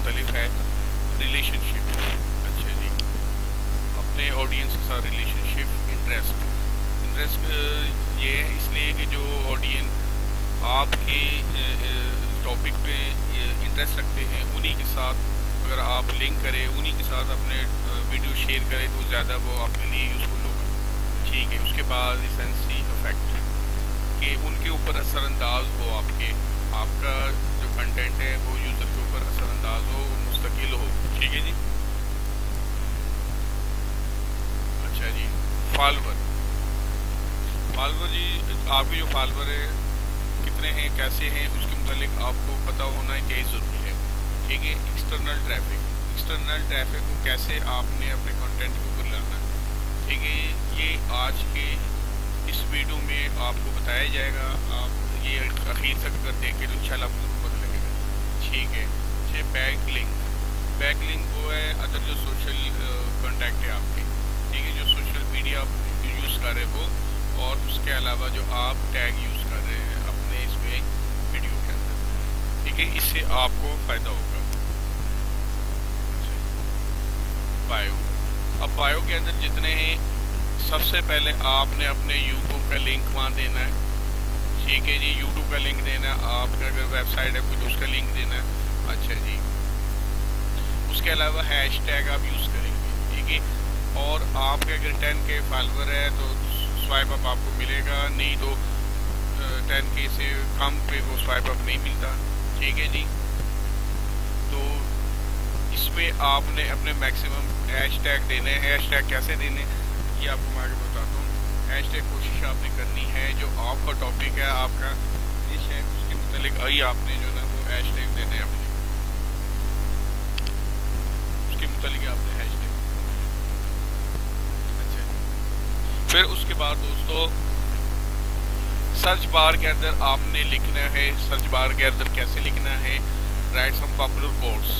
मुतालिक है रिलेशनशिप। अच्छा जी, अपने ऑडियंस के साथ रिलेशनशिप। इंटरेस्ट ये है इसलिए कि जो ऑडियंस आपके टॉपिक पे इंटरेस्ट रखते हैं उन्हीं के साथ अगर आप लिंक करें, उन्हीं के साथ अपने वीडियो शेयर करें तो ज़्यादा वो आपके लिए यूज़फुल होगा। ठीक है, उसके बाद रिसेंसी इफेक्ट कि उनके ऊपर असरअंदाज हो, आपका जो कंटेंट है वो यूज़र के ऊपर असरअंदाज हो, मुस्तकिल हो। ठीक है जी। अच्छा जी, फॉलोवर जी, आपके जो फॉलोवर है कितने हैं, कैसे हैं, उसके मुतालिक आपको पता होना क्या ज़रूरी है। ठीक है। एक्सटर्नल ट्रैफिक को कैसे आपने अपने कंटेंट के ऊपर लाना है। ठीक है, ये आज के इस वीडियो में आपको बताया जाएगा। आप ये आखिर तक अगर देखें तो इंशाल्लाह आपको जरूर पता लगेगा। ठीक है। ये बैक लिंक वो है अदर जो सोशल कॉन्टैक्ट है आपके। ठीक है, जो सोशल मीडिया आप यूज़ कर रहे हो और उसके अलावा जो आप टैग यूज़ कर रहे हैं अपने इसमें वीडियो के अंदर। ठीक है, इससे आपको फ़ायदा होगा। बायो, अब बायो के अंदर जितने हैं सबसे पहले आपने अपने यूट्यूब का लिंक वहाँ देना है। ठीक है जी, यूट्यूब का लिंक देना है। आपका अगर वेबसाइट है कुछ उसका लिंक देना है। अच्छा जी, उसके अलावा हैशटैग आप यूज़ करेंगे। ठीक है, और आपके अगर 10K फॉलोवर है तो स्वाइप अप आपको मिलेगा, नहीं तो 10K से कम पे वो स्वाइप अप नहीं मिलता। ठीक है जी, तो इसमें आपने अपने मैक्सिमम हैशटैग देने हैं। हैशटैग कैसे देने ये आपको मैं आगे बताता हूँ। हैशटैग कोशिश आपने करनी है जो आपका टॉपिक है, आपका डिश है, उसके मुतालिक आई आपने जो ना वो हैशटैग देने हैं अपने, उसके मुतालिक आपने हैशटैग। अच्छा, फिर उसके बाद दोस्तों सर्च बार के अंदर आपने लिखना है। सर्च बार के अंदर कैसे लिखना है, राइट सम पॉपुलर कोट्स।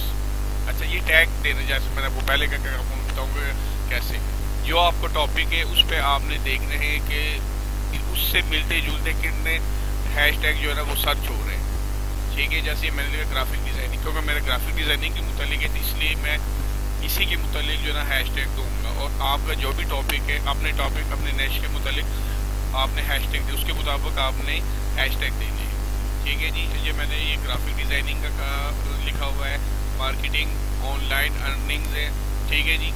अच्छा, ये टैग देने जैसे मैंने आपको पहले क्या बताऊँगा कैसे। जो आपका टॉपिक है उस पर आपने देखना है कि उससे मिलते जुलते कितने हैशटैग जो है ना वो सर्च हो रहे हैं। ठीक है, जैसे मैंने लिखा ग्राफिक डिज़ाइनिंग, क्योंकि मेरा ग्राफिक डिज़ाइनिंग के मुतालिक है इसलिए मैं इसी के मुतालिक जो है ना हैशटैग दूँगा। और आपका जो भी टॉपिक है अपने टॉपिक अपने नेश के मुतालिक आपने हैशटैग दे, उसके मुताबिक आपने हैशटैग देने हैं। ठीक है जी, ये मैंने ये ग्राफिक डिज़ाइनिंग का लिखा हुआ है। मार्केटिंग ऑनलाइन अर्निंग्स है। ठीक है जी,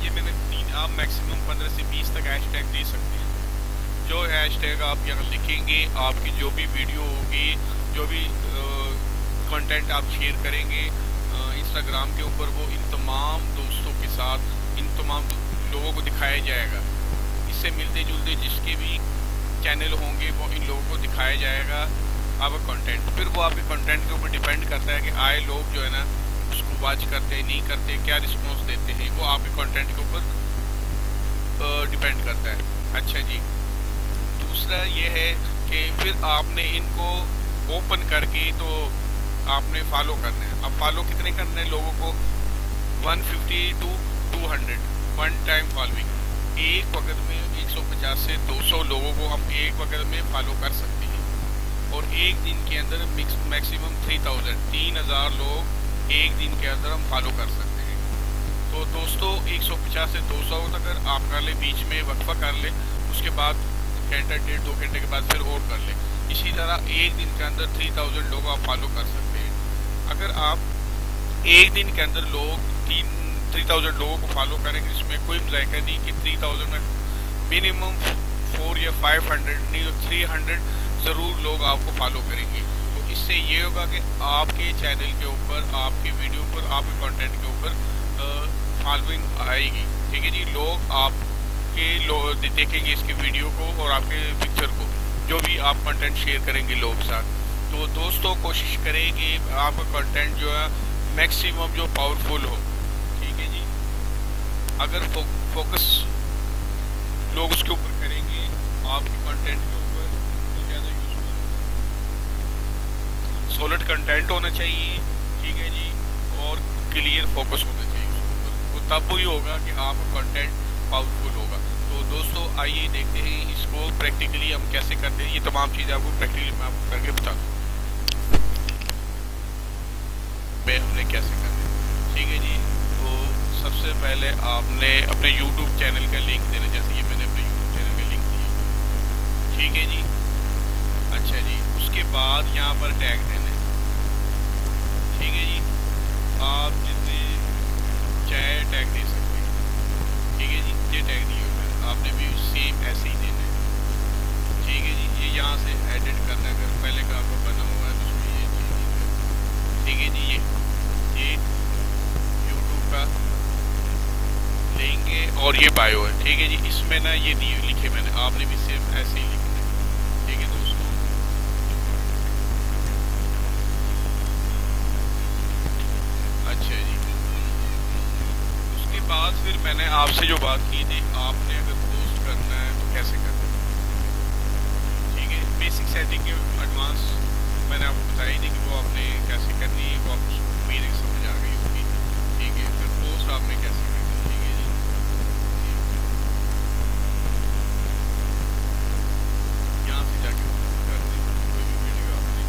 ये मैंने आप मैक्सिमम 15 से 20 तक हैशटैग दे सकते हैं। जो हैशटैग आप यहाँ लिखेंगे, आपकी जो भी वीडियो होगी, जो भी कंटेंट आप शेयर करेंगे इंस्टाग्राम के ऊपर, वो इन तमाम दोस्तों के साथ, इन तमाम लोगों को दिखाया जाएगा। इससे मिलते जुलते जिसके भी चैनल होंगे वो इन लोगों को दिखाया जाएगा आपका कंटेंट। फिर वो आपके कंटेंट के ऊपर डिपेंड करता है कि आए लोग जो है ना उसको वॉच करते नहीं करते, क्या रिस्पॉन्स देते हैं, वो आपके कंटेंट के ऊपर डिपेंड करता है। अच्छा जी, दूसरा ये है कि फिर आपने इनको ओपन करके तो आपने फॉलो करना है। अब फॉलो कितने करने हैं लोगों को, 150 to 200 वन टाइम फॉलोइंग। एक वक्त में 150 से 200 लोगों को हम एक वक्त में फॉलो कर सकते हैं। और एक दिन के अंदर मैक्सिमम 3000 लोग एक दिन के अंदर हम फॉलो कर सकते हैं। तो दोस्तों 150 से 200 अगर आप कर ले, बीच में वक्फा कर ले, उसके बाद घंटा 1.5-2 घंटे के बाद फिर और कर ले। इसी तरह एक दिन के अंदर 3000 लोग आप फॉलो कर सकते हैं। अगर आप एक दिन के अंदर लोग 3000 लोगों को फॉलो करेंगे, इसमें कोई मज़ायका नहीं कि 3000 में मिनिमम 4 या 500 नहीं तो 300 ज़रूर लोग आपको फॉलो करेंगे। तो इससे ये होगा कि आपके चैनल के ऊपर, आपके वीडियो पर, आपके कंटेंट के ऊपर फॉलोइंग आएगी। ठीक है जी, लोग आपके देखेंगे इसके वीडियो को और आपके पिक्चर को, जो भी आप कंटेंट शेयर करेंगे लोग साथ। तो दोस्तों कोशिश करें कि आपका कंटेंट जो है मैक्सिमम जो पावरफुल हो। ठीक है जी, अगर फोकस लोग उसके ऊपर करेंगे आपके कंटेंट के ऊपर तो ज़्यादा यूजफुल, सॉलिड कंटेंट होना चाहिए। ठीक है जी, और क्लियर फोकस होना चाहिए उसके ऊपर, तो तब वही होगा कि आपका कंटेंट पावरफुल होगा। तो दोस्तों आइए देखते हैं इसको प्रैक्टिकली हम कैसे करते हैं। ये तमाम चीज़ें आपको प्रैक्टिकली मैं आपको करके बता दूँ मैं हमने कैसे पहले आपने अपने YouTube चैनल का लिंक देना, जैसे ये मैंने अपने YouTube चैनल का लिंक दिया, ठीक है जी। अच्छा जी, उसके बाद यहाँ पर टैग देना है, ठीक है जी। आप जितने चाहे टैग दे सकते हैं, ठीक है जी। ये टैग दिए हुए हैं, आपने भी सेम ऐसे ही देना है, ठीक है जी। ये यहाँ से एडिट करना है, अगर पहले का आपका बना हुआ है तो उसमें ये चीज़, ठीक है जी। ये यूट्यूब का लिंक है और ये बायो है, ठीक है जी। इसमें ना ये दिए लिखे मैंने, आपने भी सेम ऐसे ही लिखना है, ठीक है दोस्तों। अच्छा जी, उसके बाद फिर मैंने आपसे जो बात की थी, आपने अगर पोस्ट करना है तो कैसे करना है, ठीक है। बेसिक सेटिंग के एडवांस मैंने आपको बताई थी कि वो आपने कैसे करनी है, वो आपको मेरे समझ आ गई होगी, ठीक है। फिर पोस्ट आपने कैसे करनी है, ठीक है जी। यहाँ से जाके कर दें कोई भी वीडियो आपने,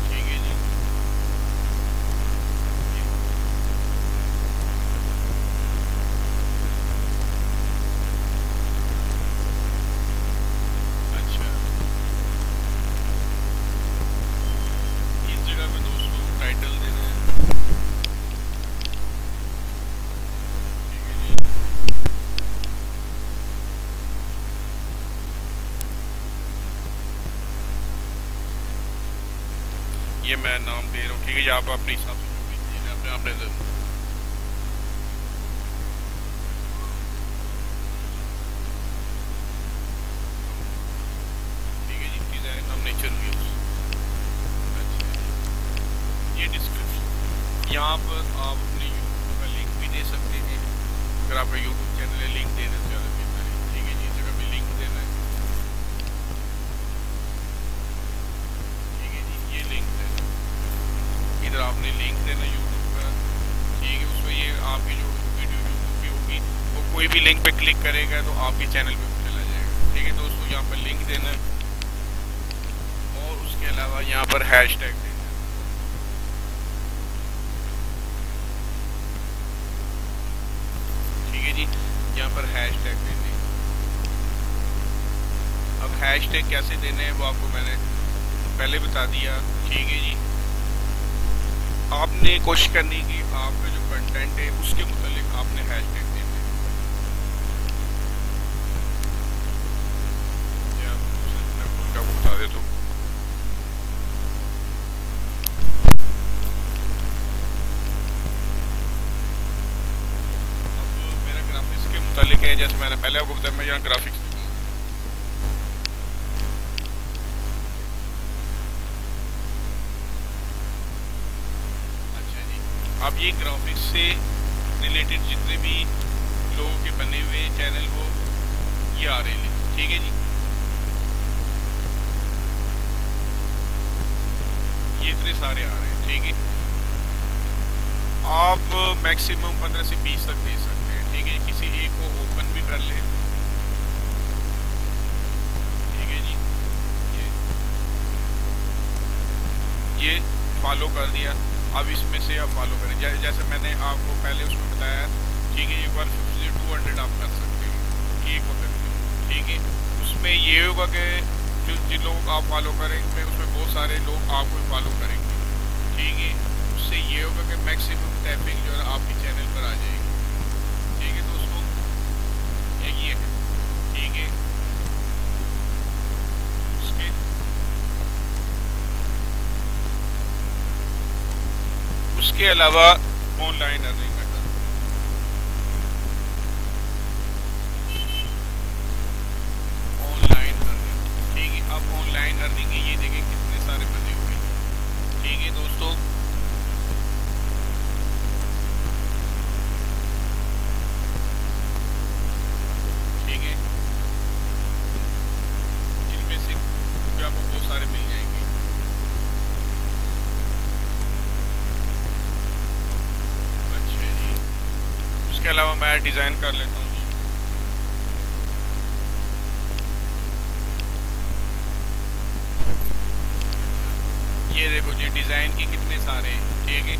ठीक है जी। अच्छा, इस जगह पे दोस्तों टाइटल देना है, ठीक है जी। ये मैं नाम दे रहा हूँ, ठीक है। ये आप अपने हिसाब से जो भी देना है, अपने आपने ठीक है जी। डिजाइन हम नेचर व्यूज, अच्छा। ये डिस्क्रिप्शन, यहाँ पर आप अपने यूट्यूब का लिंक भी दे सकते हैं, अगर आपका यूट्यूब चैनल है, लिंक देने से ज़्यादा बेहतर है, ठीक है जी। इस जगह पे लिंक देना है, ठीक है जी। ये लिंक देना, इधर आपने लिंक देना यूट्यूब का, ठीक है। उसमें ये आपकी जो वीडियो यूट्यूब की होगी, वो कोई भी लिंक पे क्लिक करेगा तो आपके चैनल पे चला जाएगा, ठीक है दोस्तों। यहाँ पर लिंक देना है और उसके अलावा यहाँ पर हैशटैग देना है, ठीक है जी। यहाँ पर हैशटैग देने हैं। अब हैशटैग कैसे देने हैं वो आपको मैंने पहले बता दिया, ठीक है जी। आपने कोशिश करनी कि आपका जो कंटेंट है उसके मुतालिक आपने हैशटैग देने हैं। या मैं खुद का बता देता हूँ, अब मेरा ग्राफिक्स के मुतालिक है, जैसे मैंने पहले आपको बताया, मैं यहाँ ग्राफिक्स, अच्छा जी। अब ये ग्राफिक्स से रिलेटेड जितने भी लोगों के बने हुए चैनल वो ये आ रहे हैं, ठीक है जी। ये इतने सारे आ रहे हैं, ठीक है। आप मैक्सिमम 15 से 20 तक दे सकते हैं, ठीक है। किसी एक को ओपन भी कर ले, ठीक है जी। ये फॉलो कर दिया, अब इसमें से आप फॉलो करें, जैसे मैंने आपको पहले उसमें बताया, ठीक है। 150 से 200 आप कर सकते हो एक वक्त में, ठीक है। उसमें ये होगा कि जिन लोगों को आप फॉलो करेंगे उसमें बहुत सारे लोग आपको फॉलो करेंगे, ठीक है। उससे ये होगा कि मैक्सिमम टैपिंग जो है आपके चैनल पर आ जाएगी, ठीक है दोस्तों। ये है, ठीक है। उसके उसके अलावा ऑनलाइन अर्निंग करना, ऑनलाइन अर्निंग, ठीक है। अब ऑनलाइन अर्निंग ये देखें कितने सारे बने हुए हैं, ठीक है दोस्तों। ठीक है, जिनमें से जो आपको बहुत सारे मिल जाएंगे, अच्छा जी। उसके अलावा मैं डिज़ाइन कर लेता हूँ जी। ये देखो जी डिज़ाइन की कितने सारे, ठीक है।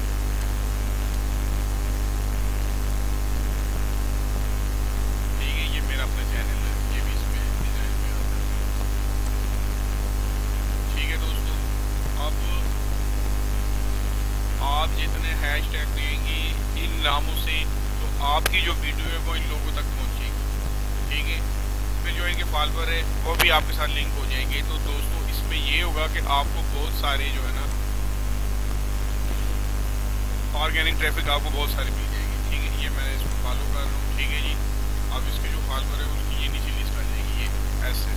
ठीक है, ये मेरा अपना चैनल है, ये भी इसमें डिज़ाइन में आता है। ठीक है दोस्तों, अब आप जितने हैशटैग देंगी इन नामों से तो आपकी जो वीडियो है वो इन लोगों तक पहुंचेगी, ठीक है। फिर जो इनके फॉलोअर है वो भी आपके साथ लिंक हो जाएंगे। तो दोस्तों इसमें ये होगा कि आपको बहुत सारे जो है ना ऑर्गेनिक ट्रैफिक आपको बहुत सारी मिल जाएगी, ठीक है। ये मैं इसको फॉलो कर रहा हूँ, ठीक है जी। अब इसके जो फॉलोअर है उसकी ये नीचे लिस्ट आ जाएगी, ये ऐसे।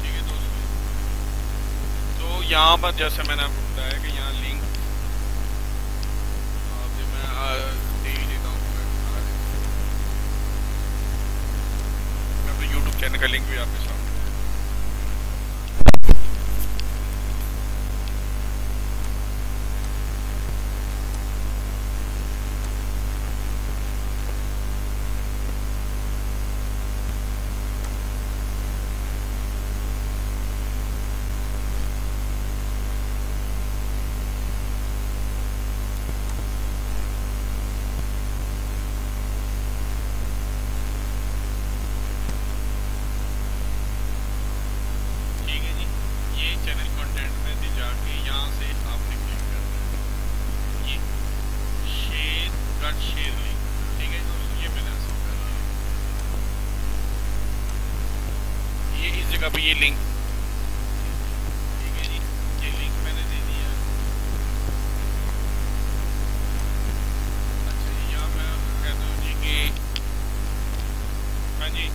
ठीक है दोस्तों, तो यहाँ पर जैसे मैंने आपको बताया कि यहाँ लिंक मैं दे ही देता हूँ। मैं अपने यूट्यूब चैनल का लिंक भी आपके साथ। चैनल कंटेंट में से जाके यहाँ से आपने क्लिक करना है ये शेयर लिंक, ठीक है दोस्तों। ये मैंने ऐसे कर लिया, ये इस जगह पे ये लिंक, ठीक है जी। ये लिंक मैंने दे दिया। अच्छा यहाँ मैं कहता हूँ जी कि हाँ जी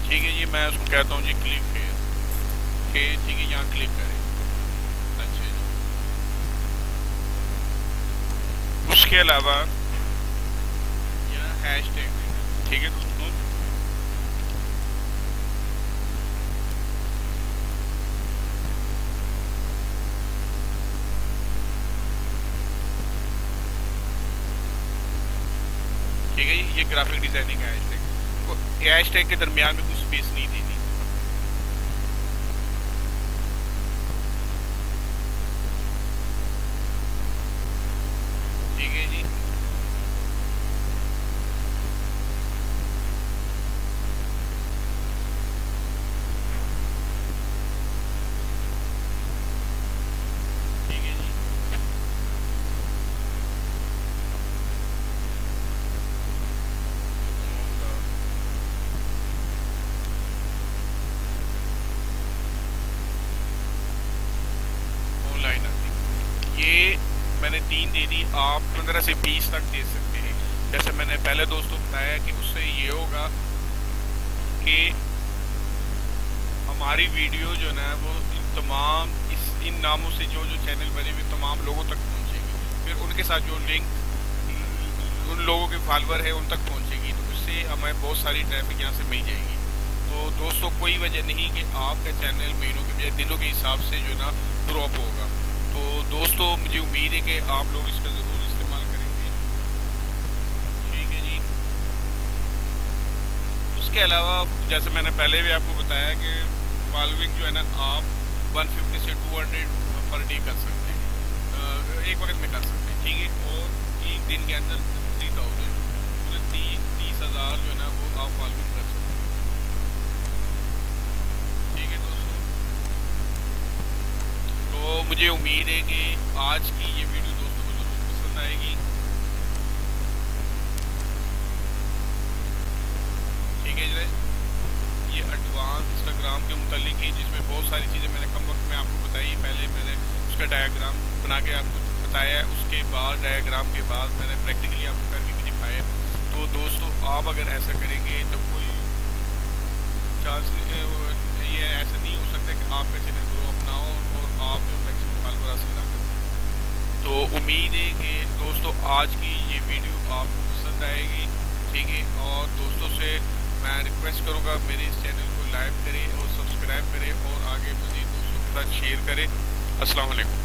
ठीक है जी, मैं उसको कहता हूँ जी क्लिक हेयर, ठीक है यहाँ क्लिक करें। अच्छा जी, उसके अलावा यहाँ हैशटैग, ठीक है दोस्तों। ठीक है ये ग्राफिक डिजाइनिंग है हैशटैग, तो हैशटैग के दरमियान में कुछ स्पेस नहीं देनी। ठीक है जी, ठीक है जी। ये मैंने 3 दे दी, आप 15 से 20 तक दे सकते हैं। जैसे मैंने पहले दोस्तों बताया कि उससे ये होगा कि हमारी वीडियो जो है वो इन नामों से जो चैनल बने हुए तमाम लोगों तक पहुंचेगी। फिर उनके साथ जो लिंक उन लोगों के फॉलोअर है उन तक पहुंचेगी, तो उससे हमें बहुत सारी ट्रैफिक यहाँ से मिल जाएगी। तो दोस्तों कोई वजह नहीं कि आपका चैनल महीनों के बजाय दिनों के हिसाब से जो ना ड्रॉप होगा। तो दोस्तों मुझे उम्मीद है कि आप लोग इसका ज़रूर इस्तेमाल करेंगे, ठीक है जी। उसके अलावा जैसे मैंने पहले भी आपको बताया कि फॉलोइंग जो है ना आप 150 से 200 पर डे कर सकते हैं, एक वक्त में कर सकते हैं, ठीक है। और एक दिन के अंदर 30,000 जो है ना वो आप फॉलोइंग कर सकते हैं, ठीक है दोस्तों। तो मुझे उम्मीद है कि आज की ये वीडियो दोस्तों को जरूर पसंद आएगी, ठीक है जी। ये एडवांस इंस्टाग्राम के मुतालिक ही जिसमें बहुत सारी चीज़ें मैंने कम वक्त में आपको बताई। पहले मैंने उसका डायग्राम बना के आपको बताया, उसके बाद डायग्राम के बाद मैंने प्रैक्टिकली आपको करके भी दिखाया। तो दोस्तों आप अगर ऐसा करेंगे तो कोई चांस ये ऐसा नहीं हो सकता कि आपका चैनल ग्रो अप ना हो और आप जो मैक्सिमम फॉलोअर हासिल ना करें। तो उम्मीद है कि दोस्तों आज की ये वीडियो आपको पसंद आएगी, ठीक है। और दोस्तों से मैं रिक्वेस्ट करूँगा मेरे इस चैनल को लाइक करें और सब्सक्राइब करें और आगे मज़ीद दोस्तों के साथ शेयर करें। अस्सलाम वालेकुम।